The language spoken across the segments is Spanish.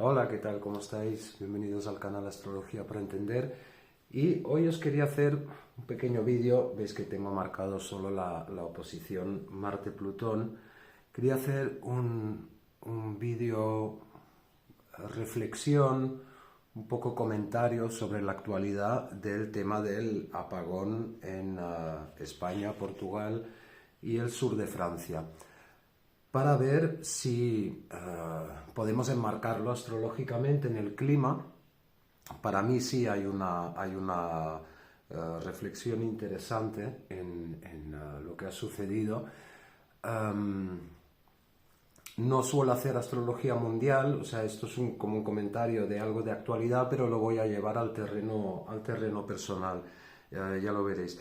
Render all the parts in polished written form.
Hola, ¿qué tal? ¿Cómo estáis? Bienvenidos al canal Astrología para Entender. Y hoy os quería hacer un pequeño vídeo. Veis que tengo marcado solo la oposición Marte-Plutón. Quería hacer un vídeo reflexión, un poco comentario sobre la actualidad del tema del apagón en España, Portugal y el sur de Francia, para ver si podemos enmarcarlo astrológicamente en el clima. Para mí sí hay una reflexión interesante en lo que ha sucedido. Um, no suelo hacer astrología mundial, o sea, esto es como un comentario de algo de actualidad, pero lo voy a llevar al terreno personal, ya lo veréis.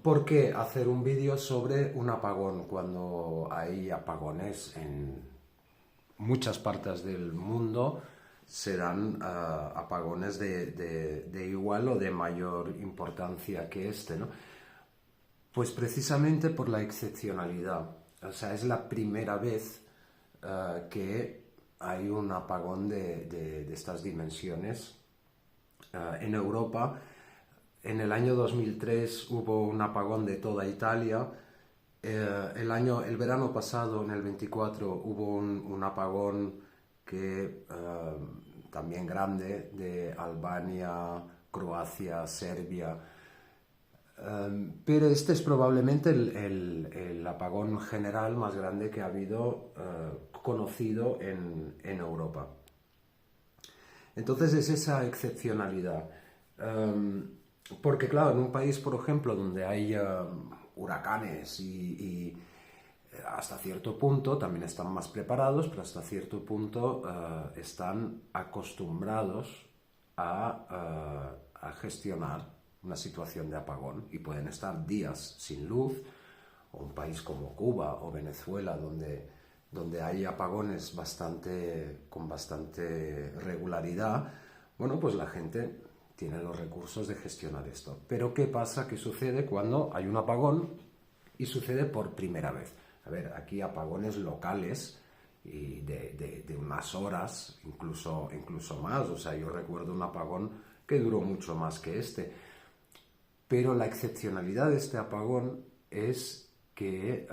¿Por qué hacer un vídeo sobre un apagón cuando hay apagones en muchas partes del mundo? Serán apagones de igual o de mayor importancia que este, ¿no? Pues precisamente por la excepcionalidad. O sea, es la primera vez que hay un apagón de estas dimensiones en Europa. En el año 2003 hubo un apagón de toda Italia. El verano pasado, en el 24, hubo un apagón que también grande de Albania, Croacia, Serbia. Pero este es probablemente el apagón general más grande que ha habido conocido en Europa. Entonces es esa excepcionalidad. Porque claro, en un país, por ejemplo, donde hay huracanes y hasta cierto punto también están más preparados, pero hasta cierto punto están acostumbrados a gestionar una situación de apagón y pueden estar días sin luz, o un país como Cuba o Venezuela donde hay apagones con bastante regularidad. Bueno, pues la gente tiene los recursos de gestionar esto. Pero ¿qué pasa? ¿Qué sucede cuando hay un apagón y sucede por primera vez? A ver, aquí apagones locales y de unas horas, incluso más. O sea, yo recuerdo un apagón que duró mucho más que este. Pero la excepcionalidad de este apagón es que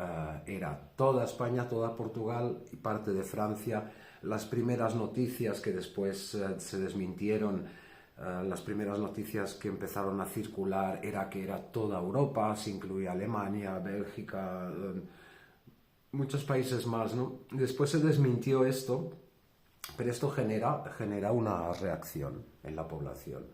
era toda España, toda Portugal y parte de Francia. Las primeras noticias que después se desmintieron, las primeras noticias que empezaron a circular era que era toda Europa, se incluía Alemania, Bélgica, muchos países más, ¿no? Después se desmintió esto, pero esto genera una reacción en la población.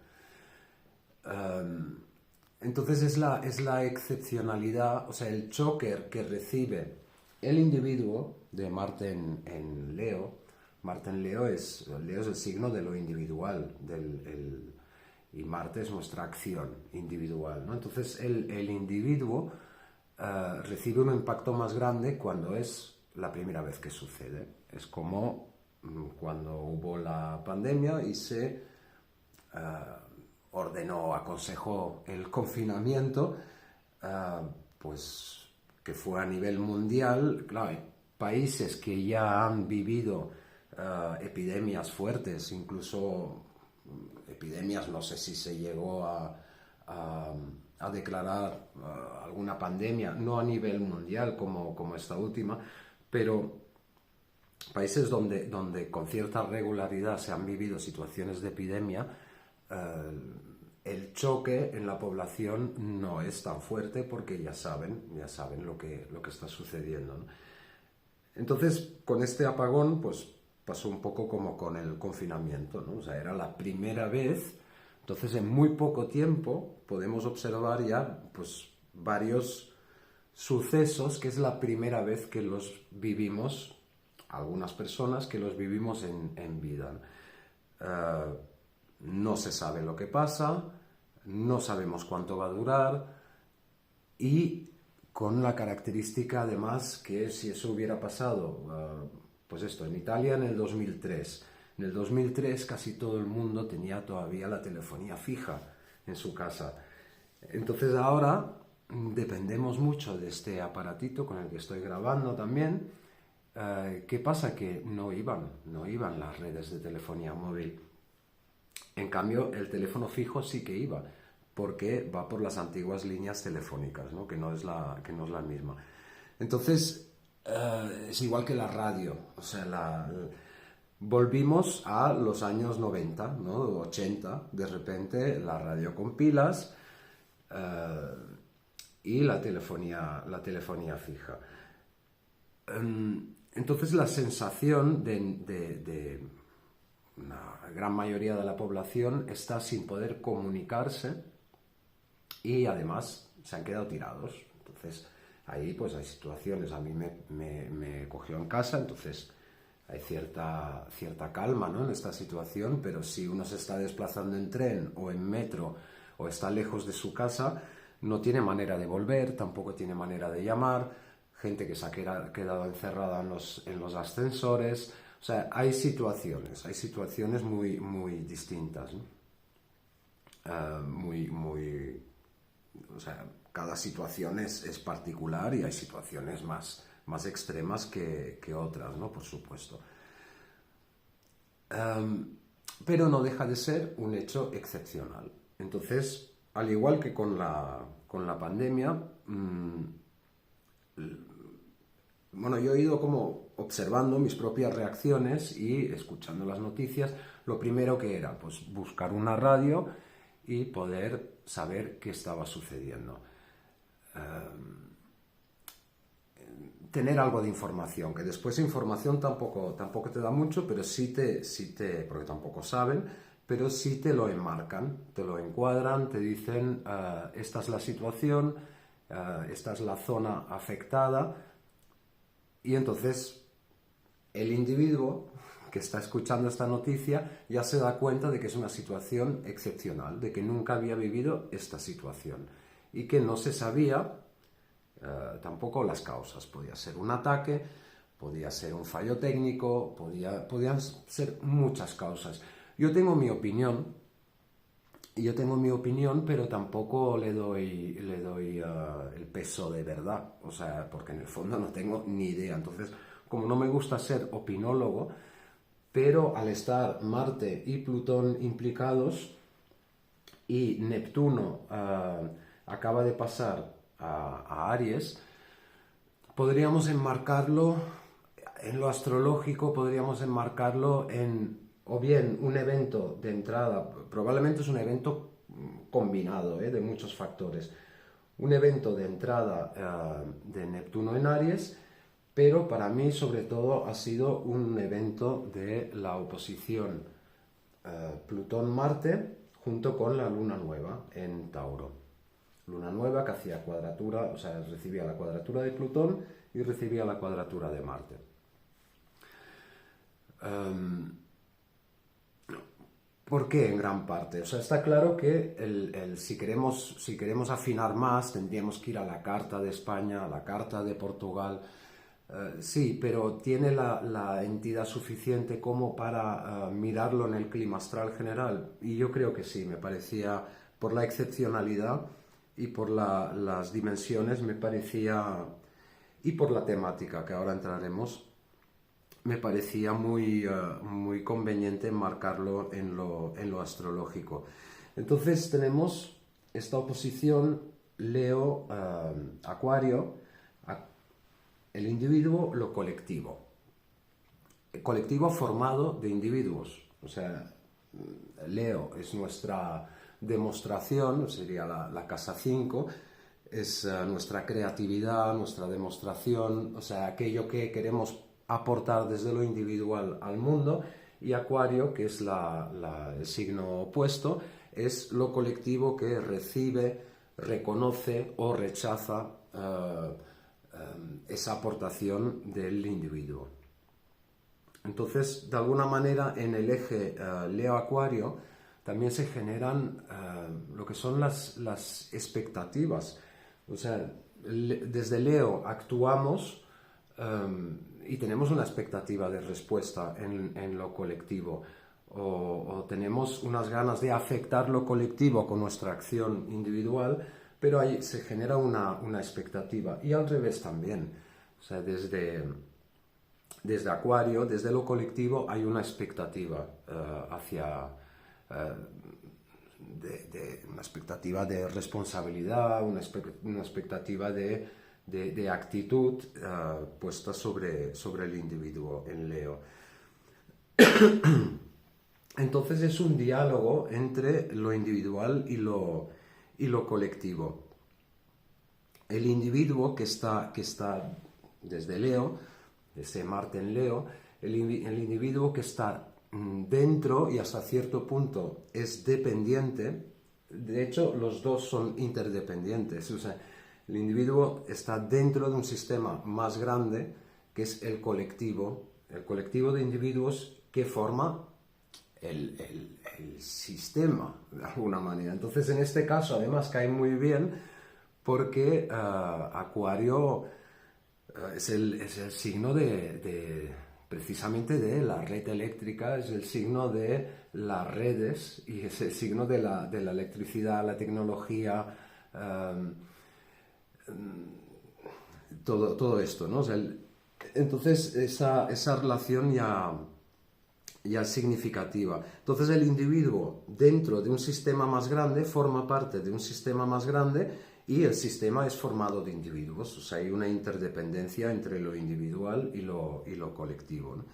Entonces es la excepcionalidad, o sea, el choque que recibe el individuo de Marte en Leo. Marte en Leo es el signo de lo individual, y Marte es nuestra acción individual, ¿no? Entonces el individuo recibe un impacto más grande cuando es la primera vez que sucede. Es como cuando hubo la pandemia y se ordenó, aconsejó el confinamiento, pues que fue a nivel mundial. Claro, hay países que ya han vivido epidemias fuertes, incluso epidemias, no sé si se llegó a declarar alguna pandemia, no a nivel mundial como esta última, pero países donde con cierta regularidad se han vivido situaciones de epidemia, el choque en la población no es tan fuerte porque ya saben lo que está sucediendo, ¿no? Entonces, con este apagón, pues pasó un poco como con el confinamiento, ¿no? O sea, era la primera vez. Entonces, en muy poco tiempo podemos observar ya pues varios sucesos que es la primera vez que los vivimos, algunas personas que los vivimos en vida. No se sabe lo que pasa, no sabemos cuánto va a durar, y con la característica además que si eso hubiera pasado, pues esto, en Italia en el 2003. En el 2003 casi todo el mundo tenía todavía la telefonía fija en su casa. Entonces ahora dependemos mucho de este aparatito con el que estoy grabando también, ¿Qué pasa? Que no iban las redes de telefonía móvil. En cambio, el teléfono fijo sí que iba, porque va por las antiguas líneas telefónicas, ¿no? Que no es la misma. Entonces, es igual que la radio, o sea, volvimos a los años 90, ¿no? 80, de repente la radio con pilas y la telefonía fija. Entonces la sensación de una gran mayoría de la población está sin poder comunicarse y además se han quedado tirados. Entonces ahí pues hay situaciones, a mí me cogió en casa, entonces hay cierta calma, ¿no? En esta situación, pero si uno se está desplazando en tren o en metro o está lejos de su casa, no tiene manera de volver, tampoco tiene manera de llamar, gente que se ha quedado encerrada en los ascensores. O sea, hay situaciones muy, muy distintas, ¿no? O sea, cada situación es particular y hay situaciones más extremas que otras, ¿no? Por supuesto. Pero no deja de ser un hecho excepcional. Entonces, al igual que con la pandemia, bueno, yo he ido como observando mis propias reacciones y escuchando las noticias. Lo primero que era, pues, buscar una radio y poder saber qué estaba sucediendo. Tener algo de información, que después información tampoco te da mucho, pero sí porque tampoco saben, pero sí te lo enmarcan, te lo encuadran, te dicen, esta es la situación, esta es la zona afectada, y entonces el individuo que está escuchando esta noticia ya se da cuenta de que es una situación excepcional, de que nunca había vivido esta situación y que no se sabía tampoco las causas. Podía ser un ataque, podía ser un fallo técnico, podían ser muchas causas. Yo tengo mi opinión, pero tampoco le doy el peso de verdad, o sea, porque en el fondo no tengo ni idea. Entonces, como no me gusta ser opinólogo, pero al estar Marte y Plutón implicados y Neptuno acaba de pasar a Aries, podríamos enmarcarlo en lo astrológico, podríamos enmarcarlo en o bien un evento de entrada, probablemente es un evento combinado de muchos factores, un evento de entrada de Neptuno en Aries, pero para mí sobre todo ha sido un evento de la oposición Plutón-Marte junto con la luna nueva en Tauro. Luna nueva que hacía cuadratura, o sea, recibía la cuadratura de Plutón y recibía la cuadratura de Marte. ¿Por qué en gran parte? O sea, está claro que si queremos afinar más, tendríamos que ir a la Carta de España, a la Carta de Portugal. Sí, pero ¿tiene la entidad suficiente como para mirarlo en el clima astral general? Y yo creo que sí, me parecía, por la excepcionalidad y por las dimensiones, me parecía, y por la temática, que ahora entraremos, me parecía muy conveniente marcarlo en lo astrológico. Entonces tenemos esta oposición Leo-Acuario, el individuo, lo colectivo. El colectivo formado de individuos. O sea, Leo es nuestra demostración, sería la casa 5, es nuestra creatividad, nuestra demostración, o sea, aquello que queremos aportar desde lo individual al mundo, y Acuario, que es el signo opuesto, es lo colectivo que recibe, reconoce o rechaza esa aportación del individuo. Entonces, de alguna manera, en el eje Leo-Acuario también se generan lo que son las expectativas. O sea, desde Leo actuamos y tenemos una expectativa de respuesta en lo colectivo, o tenemos unas ganas de afectar lo colectivo con nuestra acción individual, pero ahí se genera una expectativa, y al revés también. O sea, desde desde Acuario, desde lo colectivo, hay una expectativa hacia... una expectativa de responsabilidad, una expectativa de actitud puesta sobre el individuo en Leo. Entonces es un diálogo entre lo individual y lo colectivo. El individuo que está desde Leo, desde Marte en Leo, el individuo que está dentro y hasta cierto punto es dependiente. De hecho, los dos son interdependientes. O sea, el individuo está dentro de un sistema más grande que es el colectivo de individuos que forma el sistema, de alguna manera. Entonces, en este caso, además, cae muy bien porque Acuario es el signo precisamente de la red eléctrica, es el signo de las redes y es el signo de la electricidad, la tecnología, todo esto, ¿no? O sea, entonces esa relación ya es significativa. Entonces el individuo dentro de un sistema más grande forma parte de un sistema más grande y el sistema es formado de individuos. O sea, hay una interdependencia entre lo individual y lo colectivo, ¿no?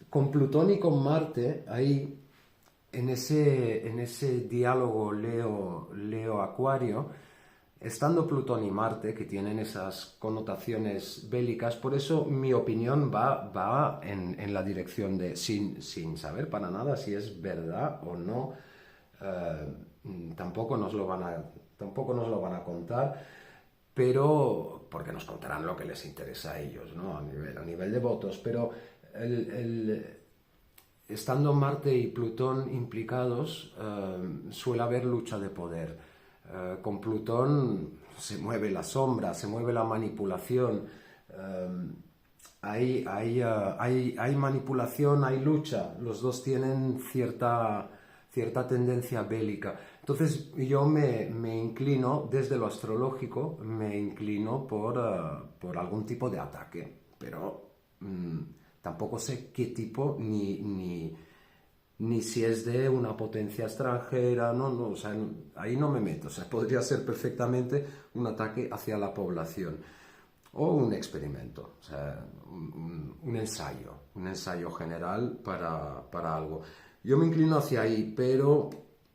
Con Plutón y con Marte, ahí en ese diálogo Leo-Acuario, estando Plutón y Marte, que tienen esas connotaciones bélicas, por eso mi opinión va en la dirección de, sin saber para nada si es verdad o no, tampoco nos lo van a contar, pero porque nos contarán lo que les interesa a ellos, ¿no? A nivel de votos, pero estando Marte y Plutón implicados, suele haber lucha de poder. Con Plutón se mueve la sombra, se mueve la manipulación, hay manipulación, hay lucha, los dos tienen cierta tendencia bélica. Entonces yo me inclino, desde lo astrológico, me inclino por algún tipo de ataque, pero tampoco sé qué tipo ni si es de una potencia extranjera, no, o sea, ahí no me meto. O sea, podría ser perfectamente un ataque hacia la población o un experimento, o sea, un ensayo general para algo. Yo me inclino hacia ahí, pero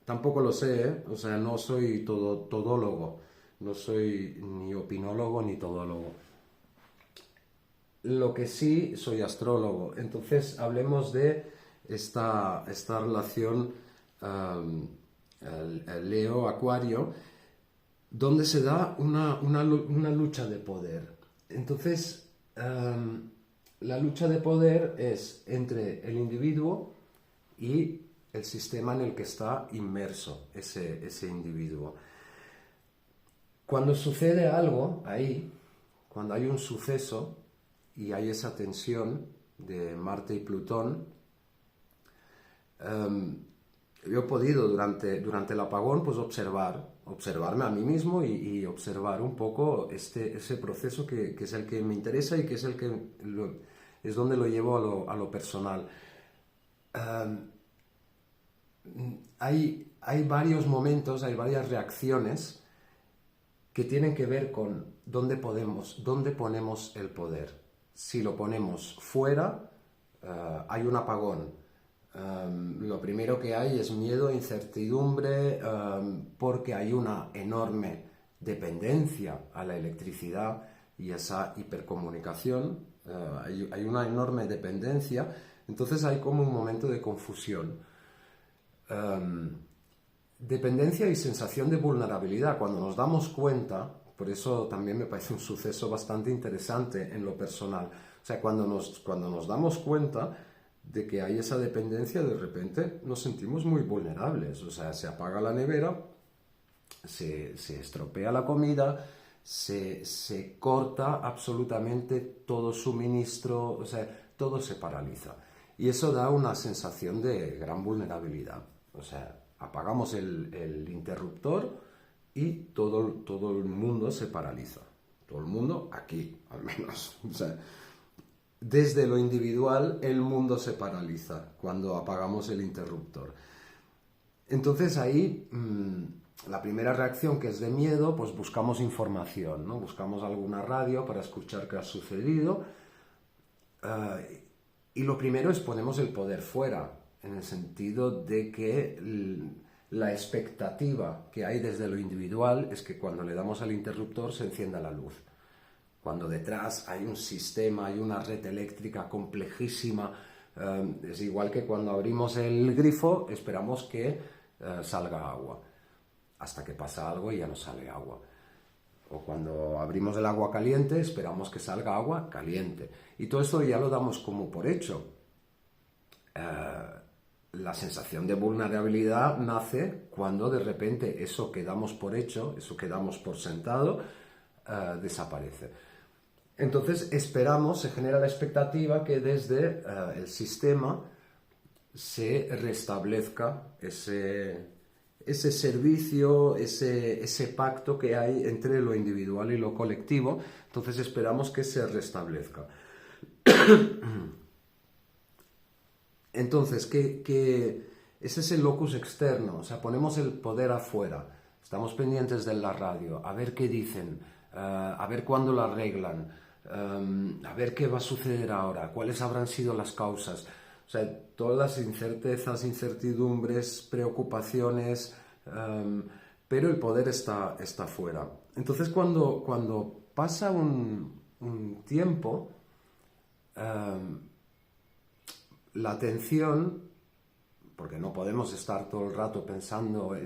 tampoco lo sé, ¿eh? O sea, no soy todólogo, no soy ni opinólogo ni todólogo. Lo que sí, soy astrólogo. Entonces, hablemos de esta relación Leo-Acuario, donde se da una lucha de poder. Entonces, la lucha de poder es entre el individuo y el sistema en el que está inmerso ese individuo. Cuando sucede algo ahí, cuando hay un suceso y hay esa tensión de Marte y Plutón, yo he podido durante el apagón pues observarme a mí mismo y observar un poco ese proceso que es el que me interesa y que es el que es donde lo llevo a lo personal. Hay varios momentos, hay varias reacciones que tienen que ver con dónde ponemos el poder. Si lo ponemos fuera, hay un apagón. Lo primero que hay es miedo, incertidumbre, porque hay una enorme dependencia a la electricidad y esa hipercomunicación. Hay una enorme dependencia, entonces hay como un momento de confusión. Dependencia y sensación de vulnerabilidad. Cuando nos damos cuenta, por eso también me parece un suceso bastante interesante en lo personal. O sea, cuando nos damos cuenta de que hay esa dependencia, de repente nos sentimos muy vulnerables. O sea, se apaga la nevera, se estropea la comida, se corta absolutamente todo suministro, o sea, todo se paraliza. Y eso da una sensación de gran vulnerabilidad. O sea, apagamos el interruptor y todo el mundo se paraliza. Todo el mundo aquí, al menos. O sea, desde lo individual el mundo se paraliza cuando apagamos el interruptor. Entonces ahí la primera reacción, que es de miedo, pues buscamos información, ¿no? Buscamos alguna radio para escuchar qué ha sucedido. Y lo primero es ponemos el poder fuera, en el sentido de que la expectativa que hay desde lo individual es que cuando le damos al interruptor se encienda la luz. Cuando detrás hay un sistema, hay una red eléctrica complejísima, es igual que cuando abrimos el grifo esperamos que salga agua, hasta que pasa algo y ya no sale agua. O cuando abrimos el agua caliente esperamos que salga agua caliente. Y todo esto ya lo damos como por hecho. La sensación de vulnerabilidad nace cuando de repente eso que damos por hecho, eso que damos por sentado, desaparece. Entonces esperamos, se genera la expectativa que desde el sistema se restablezca ese servicio, ese pacto que hay entre lo individual y lo colectivo. Entonces esperamos que se restablezca. Entonces, ese es el locus externo, o sea, ponemos el poder afuera, estamos pendientes de la radio, a ver qué dicen, a ver cuándo lo arreglan, a ver qué va a suceder ahora, cuáles habrán sido las causas. O sea, todas las incertezas, incertidumbres, preocupaciones, pero el poder está fuera. Entonces, cuando pasa un tiempo, la atención, porque no podemos estar todo el rato pensando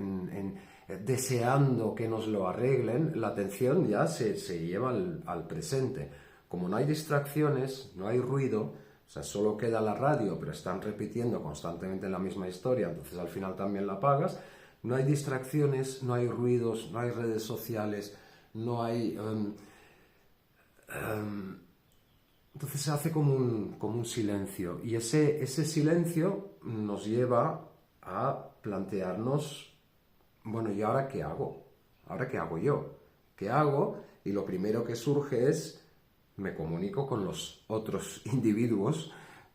deseando que nos lo arreglen, la atención ya se lleva al presente. Como no hay distracciones, no hay ruido, o sea, solo queda la radio, pero están repitiendo constantemente la misma historia, entonces al final también la apagas. No hay distracciones, no hay ruidos, no hay redes sociales, no hay... entonces se hace como un silencio, y ese silencio nos lleva a plantearnos, bueno, ¿y ahora qué hago? ¿Ahora qué hago yo? ¿Qué hago? Y lo primero que surge es, me comunico con los otros individuos,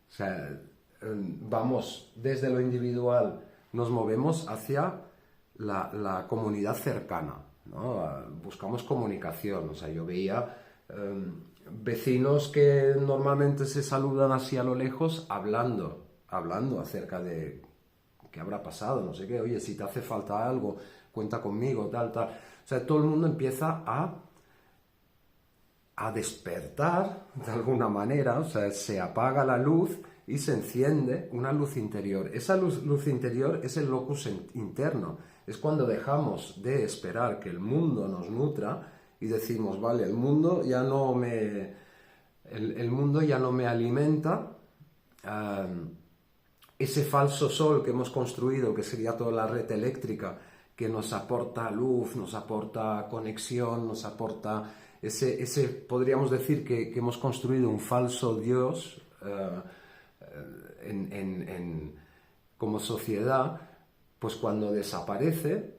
o sea, vamos desde lo individual, nos movemos hacia la comunidad cercana, ¿no? Buscamos comunicación, o sea, yo veía vecinos que normalmente se saludan así a lo lejos, hablando acerca de qué habrá pasado, no sé qué, oye, si te hace falta algo, cuenta conmigo, tal. O sea, todo el mundo empieza a despertar de alguna manera, o sea, se apaga la luz y se enciende una luz interior. Esa luz interior es el locus interno, es cuando dejamos de esperar que el mundo nos nutra y decimos, vale, el mundo ya no me alimenta, ese falso sol que hemos construido, que sería toda la red eléctrica, que nos aporta luz, nos aporta conexión, nos aporta podríamos decir que hemos construido un falso Dios como sociedad, pues cuando desaparece,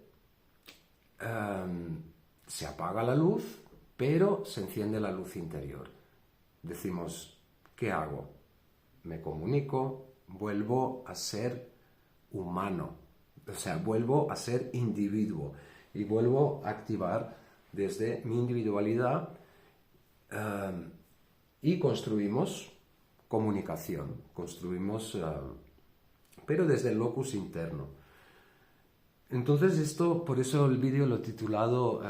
se apaga la luz, pero se enciende la luz interior. Decimos, ¿qué hago? Me comunico, vuelvo a ser humano, o sea, vuelvo a ser individuo y vuelvo a activar desde mi individualidad y construimos comunicación, pero desde el locus interno. Entonces esto, por eso el vídeo lo he titulado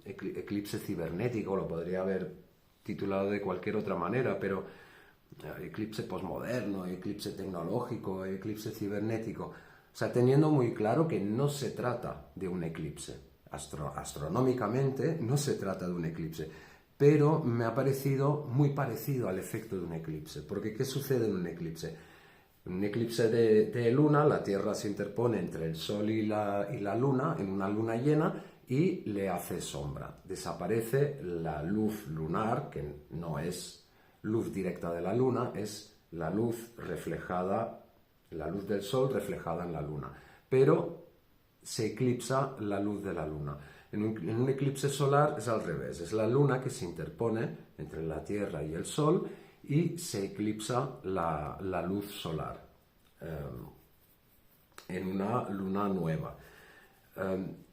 Eclipse cibernético, lo podría haber titulado de cualquier otra manera, pero eclipse posmoderno, eclipse tecnológico, eclipse cibernético. O sea, teniendo muy claro que no se trata de un eclipse. Astronómicamente no se trata de un eclipse, pero me ha parecido muy parecido al efecto de un eclipse. Porque ¿qué sucede en un eclipse? En un eclipse de luna, la Tierra se interpone entre el Sol y la Luna, en una luna llena, y le hace sombra. Desaparece la luz lunar, que no es luz directa de la Luna, es la luz reflejada, la luz del Sol reflejada en la Luna. Pero se eclipsa la luz de la Luna. En un eclipse solar es al revés, es la Luna que se interpone entre la Tierra y el Sol y se eclipsa la luz solar en una luna nueva.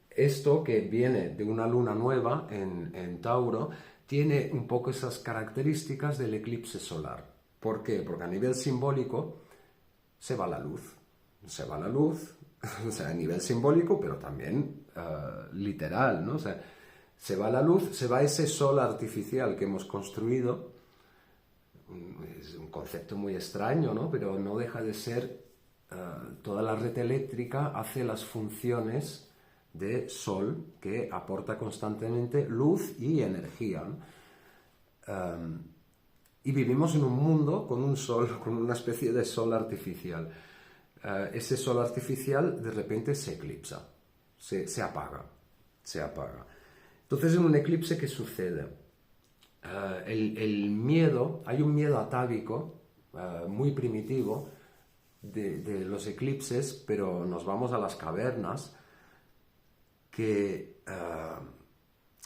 Esto que viene de una luna nueva en Tauro tiene un poco esas características del eclipse solar. ¿Por qué? Porque a nivel simbólico se va la luz. Se va la luz, o sea, a nivel simbólico, pero también literal, ¿no? O sea, se va la luz, se va ese sol artificial que hemos construido. Es un concepto muy extraño, ¿no? Pero no deja de ser, toda la red eléctrica hace las funciones de sol que aporta constantemente luz y energía, ¿no? Y vivimos en un mundo con un sol, con una especie de sol artificial. Ese sol artificial de repente se eclipsa, se apaga, se apaga. Entonces, en un eclipse, ¿qué sucede? El miedo, hay un miedo atávico muy primitivo de los eclipses, pero nos vamos a las cavernas, que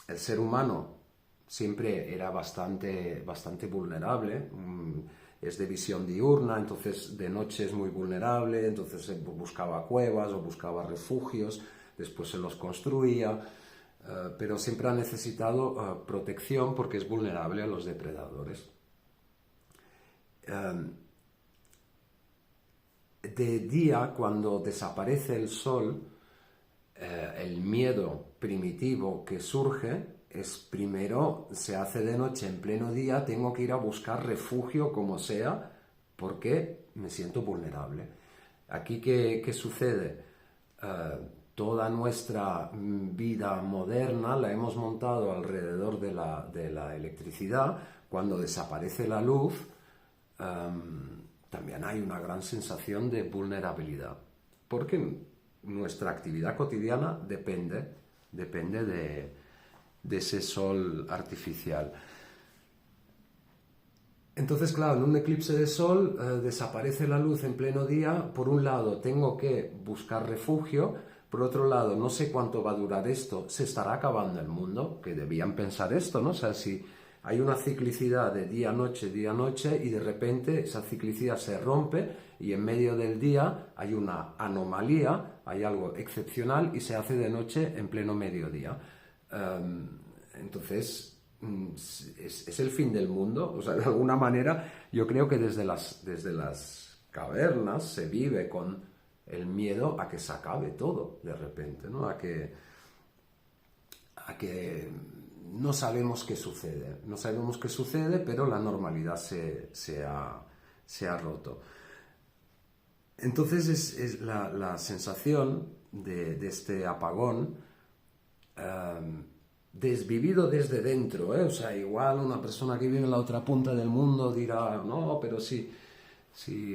el ser humano siempre era bastante vulnerable, es de visión diurna, entonces de noche es muy vulnerable, entonces buscaba cuevas o buscaba refugios, después se los construía, pero siempre ha necesitado protección porque es vulnerable a los depredadores. De día, cuando desaparece el sol, el miedo primitivo que surge es, primero se hace de noche, en pleno día tengo que ir a buscar refugio como sea porque me siento vulnerable. Aquí, ¿qué sucede? Toda nuestra vida moderna la hemos montado alrededor de la electricidad. Cuando desaparece la luz, también hay una gran sensación de vulnerabilidad, porque nuestra actividad cotidiana depende de ese sol artificial. Entonces, claro, en un eclipse de sol desaparece la luz en pleno día. Por un lado, tengo que buscar refugio. Por otro lado, no sé cuánto va a durar esto. Se estará acabando el mundo, que debían pensar esto, ¿no? O sea, si hay una ciclicidad de día-noche, y de repente esa ciclicidad se rompe y en medio del día hay una anomalía, hay algo excepcional y se hace de noche en pleno mediodía. Entonces, es el fin del mundo. O sea, de alguna manera, yo creo que desde las cavernas se vive con el miedo a que se acabe todo de repente, ¿no? A que no sabemos qué sucede. No sabemos qué sucede, pero la normalidad se ha roto. Entonces es la sensación de este apagón, desvivido desde dentro, ¿eh? O sea, igual una persona que vive en la otra punta del mundo dirá, no, pero sí,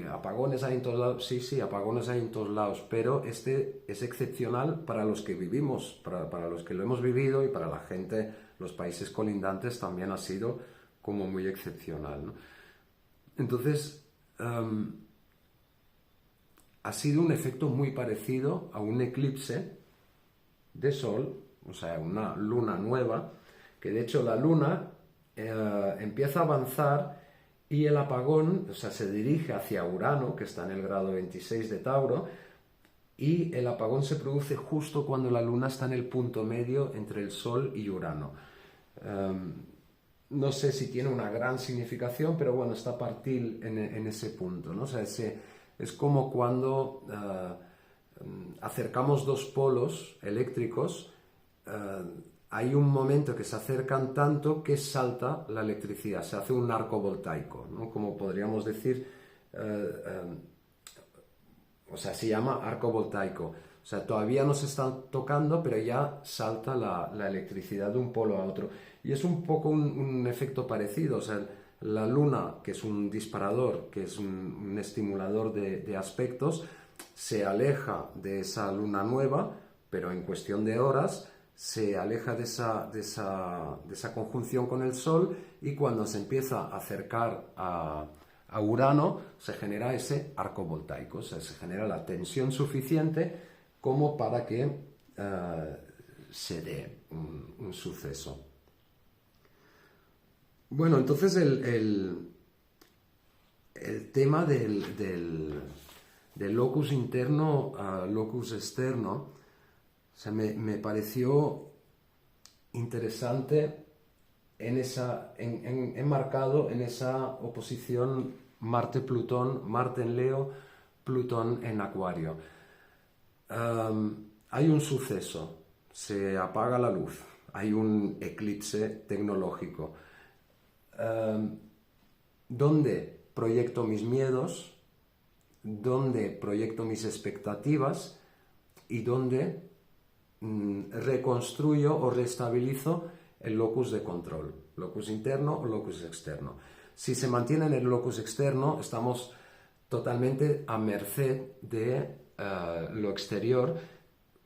apagones hay en todos lados. Sí, apagones hay en todos lados, pero este es excepcional para los que vivimos, para los que lo hemos vivido, y para la gente, los países colindantes también ha sido como muy excepcional, ¿no? Entonces, ha sido un efecto muy parecido a un eclipse de sol, o sea, una luna nueva, que de hecho la luna empieza a avanzar y el apagón, o sea, se dirige hacia Urano, que está en el grado 26 de Tauro, y el apagón se produce justo cuando la luna está en el punto medio entre el Sol y Urano. No sé si tiene una gran significación, pero bueno, está partil en ese punto, ¿no? O sea, es como cuando acercamos dos polos eléctricos, hay un momento que se acercan tanto que salta la electricidad, se hace un arco voltaico, ¿no? Como podríamos decir, o sea, se llama arco voltaico. O sea, todavía no se está tocando, pero ya salta la electricidad de un polo a otro. Y es un poco un efecto parecido. O sea, la luna, que es un disparador, que es un estimulador de aspectos, se aleja de esa luna nueva, pero en cuestión de horas se aleja de esa conjunción con el Sol, y cuando se empieza a acercar a Urano se genera ese arco voltaico, o sea, se genera la tensión suficiente como para que se dé un suceso. Bueno, entonces el tema del locus interno a locus externo, o sea, me pareció interesante enmarcado en esa oposición Marte-Plutón, Marte en Leo, Plutón en Acuario. Hay un suceso, se apaga la luz, hay un eclipse tecnológico. ¿Dónde proyecto mis miedos? ¿Dónde proyecto mis expectativas? ¿Y dónde reconstruyo o restabilizo el locus de control? Locus interno o locus externo. Si se mantiene en el locus externo, estamos totalmente a merced de lo exterior.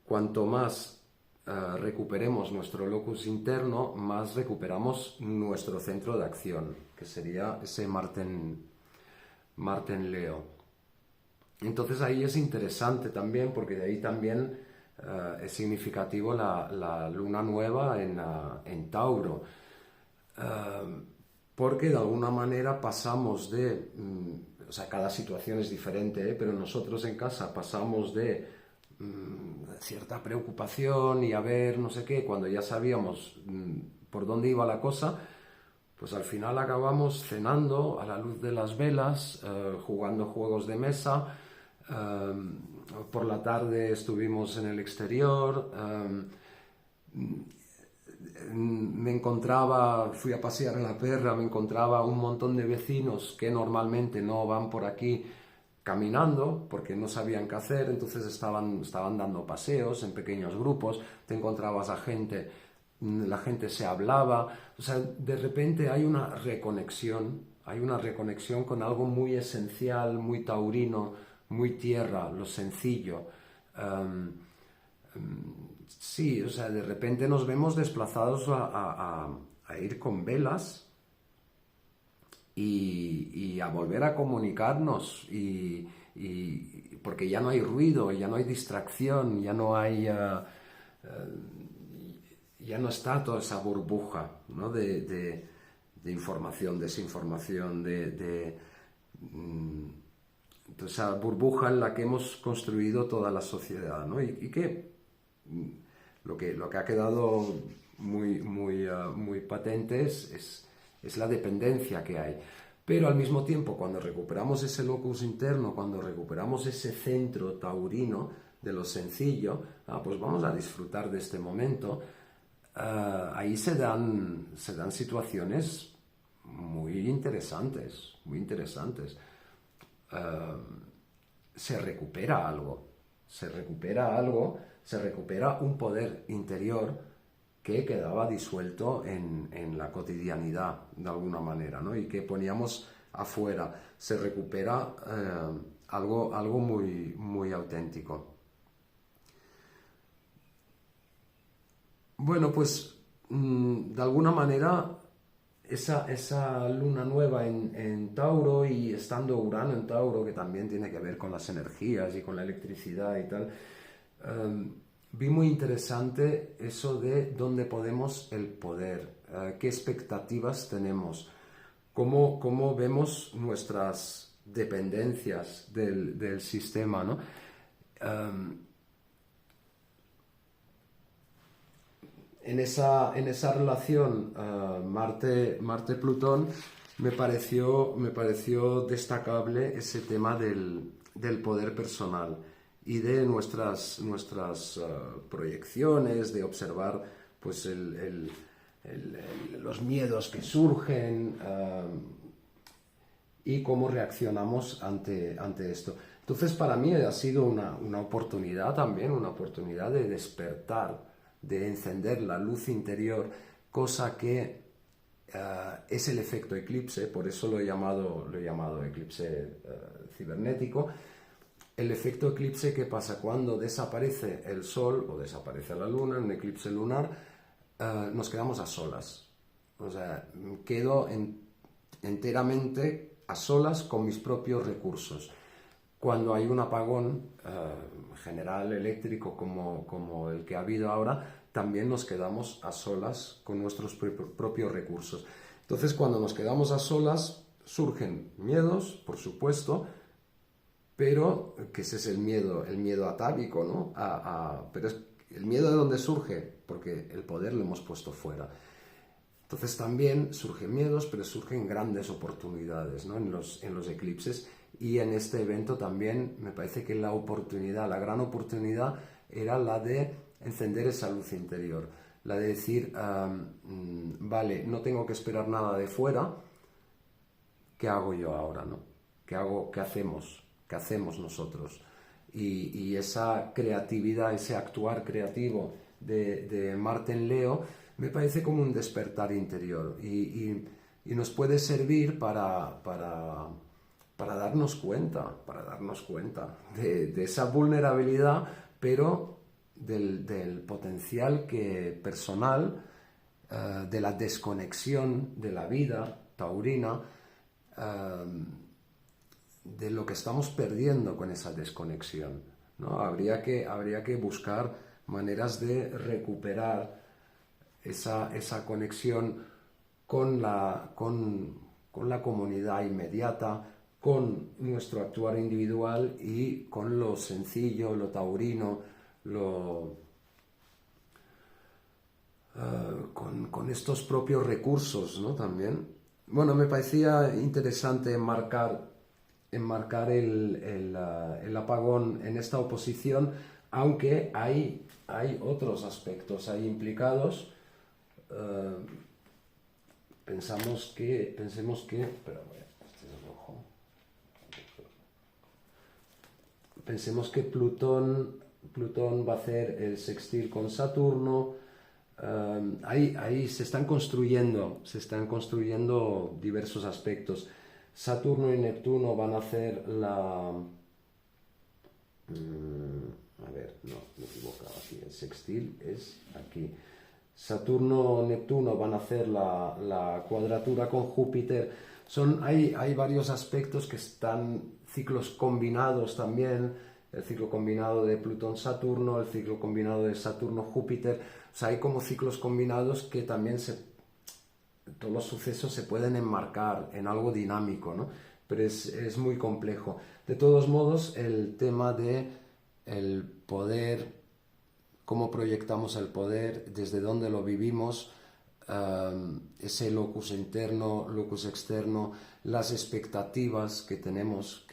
Cuanto más recuperemos nuestro locus interno, más recuperamos nuestro centro de acción, que sería ese Marte en Leo. Entonces ahí es interesante también, porque de ahí también es significativo la luna nueva en Tauro, porque de alguna manera pasamos de, o sea, cada situación es diferente, pero nosotros en casa pasamos de cierta preocupación y a ver no sé qué, cuando ya sabíamos por dónde iba la cosa, pues al final acabamos cenando a la luz de las velas, jugando juegos de mesa. Por la tarde estuvimos en el exterior. Fui a pasear a la perra, me encontraba un montón de vecinos que normalmente no van por aquí caminando porque no sabían qué hacer, entonces estaban dando paseos en pequeños grupos, te encontrabas a gente, la gente se hablaba, o sea, de repente hay una reconexión con algo muy esencial, muy taurino, muy tierra, lo sencillo. Sí, o sea, de repente nos vemos desplazados a ir con velas y a volver a comunicarnos porque ya no hay ruido, ya no hay distracción, ya no hay ya no está toda esa burbuja, ¿no? de información, desinformación, esa burbuja en la que hemos construido toda la sociedad, ¿no? Y que lo que ha quedado muy patente es la dependencia que hay. Pero al mismo tiempo, cuando recuperamos ese locus interno, cuando recuperamos ese centro taurino de lo sencillo, pues vamos a disfrutar de este momento. Ahí se dan situaciones muy interesantes, muy interesantes. Se recupera algo, se recupera un poder interior que quedaba disuelto en la cotidianidad, de alguna manera, ¿no? Y que poníamos afuera. Se recupera algo muy auténtico. Bueno, pues de alguna manera esa luna nueva en Tauro y estando Urano en Tauro, que también tiene que ver con las energías y con la electricidad y tal, vi muy interesante eso de dónde podemos el poder, qué expectativas tenemos, cómo vemos nuestras dependencias del sistema, ¿no? En esa relación Marte-Plutón me pareció destacable ese tema del poder personal y de nuestras proyecciones, de observar pues los miedos que surgen y cómo reaccionamos ante esto. Entonces, para mí ha sido una oportunidad también, una oportunidad de despertar, de encender la luz interior, cosa que es el efecto eclipse, por eso lo he llamado eclipse cibernético. El efecto eclipse, ¿qué pasa? Cuando desaparece el sol o desaparece la luna en un eclipse lunar, nos quedamos a solas. O sea, quedo enteramente a solas con mis propios recursos. Cuando hay un apagón general eléctrico como el que ha habido ahora, también nos quedamos a solas con nuestros propios recursos. Entonces, cuando nos quedamos a solas, surgen miedos, por supuesto, pero que ese es el miedo atávico, ¿no? Pero es el miedo, ¿de dónde surge? Porque el poder lo hemos puesto fuera. Entonces también surgen miedos, pero surgen grandes oportunidades, ¿no? En los eclipses, y en este evento también me parece que la gran oportunidad era la de encender esa luz interior, la de decir, vale, no tengo que esperar nada de fuera, ¿qué hago yo ahora, no? ¿Qué hacemos? ¿Qué hacemos nosotros? Y esa creatividad, ese actuar creativo de Marte en Leo, me parece como un despertar interior y nos puede servir para darnos cuenta, de esa vulnerabilidad, pero del potencial personal, de la desconexión de la vida taurina, de lo que estamos perdiendo con esa desconexión, ¿no? Habría que buscar maneras de recuperar esa conexión con la comunidad inmediata, con nuestro actuar individual y con lo sencillo, lo taurino, con estos propios recursos, ¿no? También. Bueno, me parecía interesante enmarcar el apagón en esta oposición, aunque hay otros aspectos ahí implicados. Pensemos que, espera, este es rojo. Pensemos que Plutón va a hacer el sextil con Saturno. Ahí se están construyendo diversos aspectos. Saturno y Neptuno van a hacer a ver, no, me he equivocado aquí, el sextil es aquí. Saturno-Neptuno van a hacer la cuadratura con Júpiter. Hay varios aspectos que están, ciclos combinados también, el ciclo combinado de Plutón-Saturno, el ciclo combinado de Saturno-Júpiter. O sea, hay como ciclos combinados que también todos los sucesos se pueden enmarcar en algo dinámico, ¿no? Pero es muy complejo. De todos modos, el tema de el poder, cómo proyectamos el poder, desde dónde lo vivimos, ese locus interno, locus externo, las expectativas que tenemos,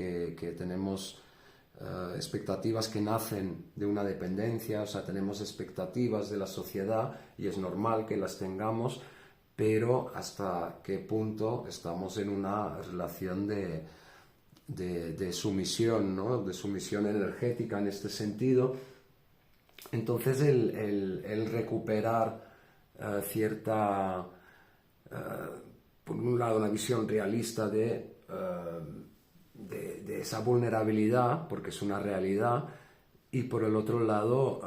expectativas que nacen de una dependencia, o sea, tenemos expectativas de la sociedad y es normal que las tengamos, pero hasta qué punto estamos en una relación de sumisión, ¿no? De sumisión energética en este sentido. Entonces el recuperar cierta, por un lado, una visión realista de esa vulnerabilidad, porque es una realidad, y por el otro lado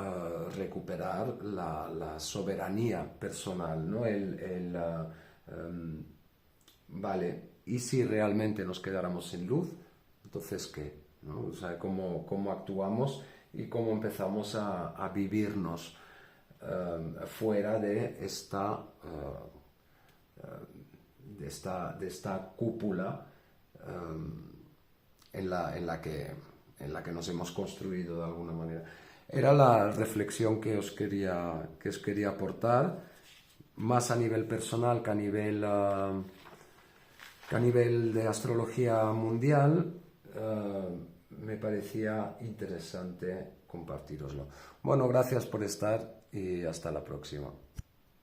recuperar la soberanía personal, ¿no? Vale, ¿y si realmente nos quedáramos sin luz? Entonces, ¿qué? ¿No? O sea, ¿cómo actuamos y cómo empezamos a vivirnos fuera de esta cúpula en la que nos hemos construido de alguna manera? Era la reflexión que os quería aportar, más a nivel personal que a nivel de astrología mundial. Me parecía interesante compartiroslo. Bueno, gracias por estar y hasta la próxima.